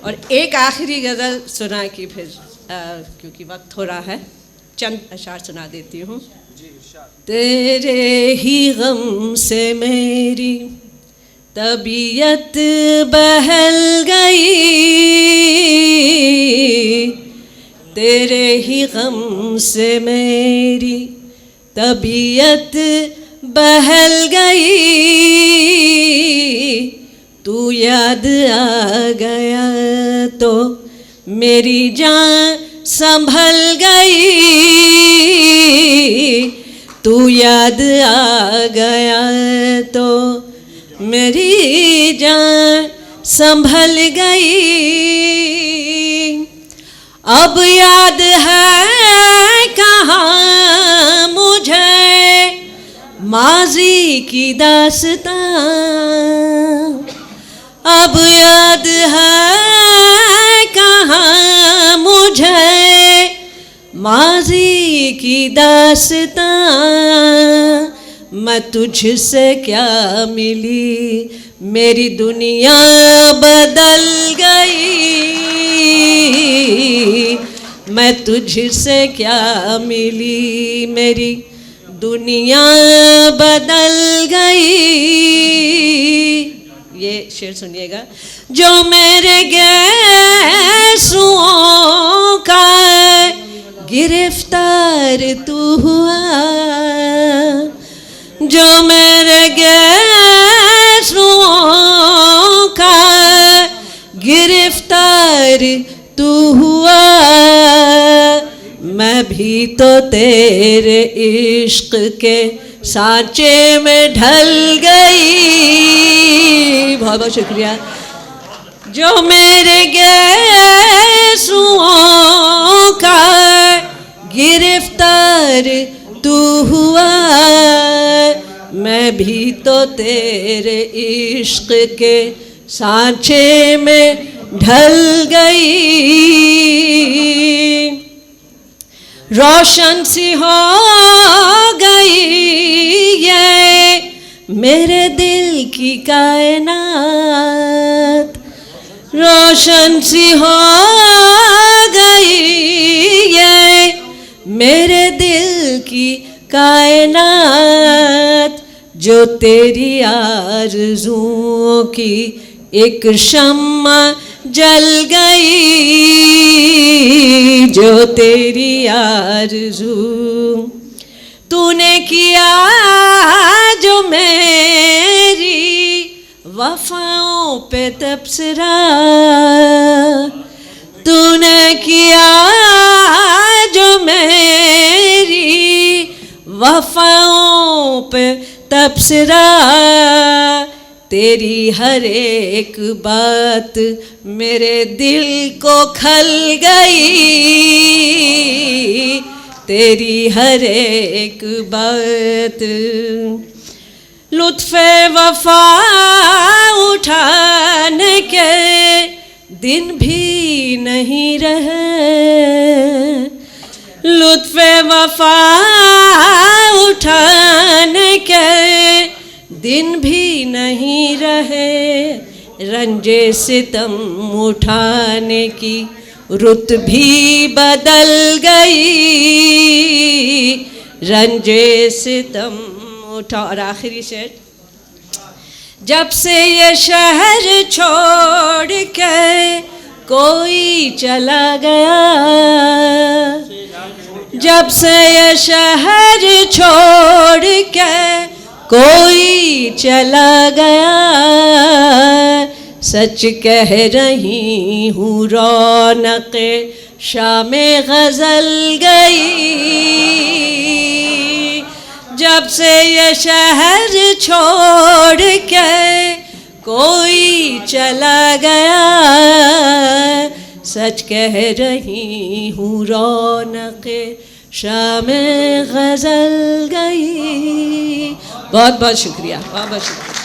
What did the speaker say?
और एक आखिरी गज़ल सुना कि फिर क्योंकि वक्त हो रहा है, चंद अशार सुना देती हूँ। तेरे ही गम से मेरी तबीयत बहल गई, तेरे ही गम से मेरी तबीयत बहल गई, तू याद आ गया तो मेरी जान संभल गई, तू याद आ गया तो मेरी जान संभल गई। अब याद है कहाँ मुझे माजी की दास्तां, अब याद है कहाँ मुझे माजी की दास्तां, मैं तुझसे क्या मिली मेरी दुनिया बदल गई, मैं तुझसे क्या मिली मेरी दुनिया बदल गई। ये शेर सुनिएगा। जो मेरे गैसुओं का गिरफ्तार तू हुआ, जो मेरे गैसुओं का गिरफ्तार तू हुआ, मैं भी तो तेरे इश्क के सांचे में ढल गई। बहुत बहुत शुक्रिया। जो मेरे गैसुओं का गिरफ्तार तू हुआ, मैं भी तो तेरे इश्क के सांचे में ढल गई। रोशन सी हो गई ये मेरे दिल की कायनात, रोशन सी हो गई ये मेरे दिल की कायनात, जो तेरी आरज़ुओं की एक शम्मा जल गई, जो तेरी आरज़ू तूने किया जो मेरी वफ़ाओं पे तबसरा, तूने किया जो मेरी वफ़ाओं पे तबसरा, तेरी हर एक बात मेरे दिल को खल गई, तेरी हर एक बात। लुत्फ़े वफ़ा उठाने के दिन भी नहीं रहे, लुत्फ़े वफ़ा उठाने के दिन भी नहीं रहे, रंजे सितम उठाने की रुत भी बदल गई, रंजे सितम उठा। और आखिरी शेर। जब से ये शहर छोड़ के कोई चला गया, जब से ये शहर छोड़ के कोई चला गया, सच कह रही हूँ रौनक़े शामे गज़ल गई, जब से ये शहर छोड़ के कोई चला गया, सच कह रही हूँ रौनक़े शामे गज़ल गई। बहुत बहुत शुक्रिया, बहुत बहुत शुक्रिया।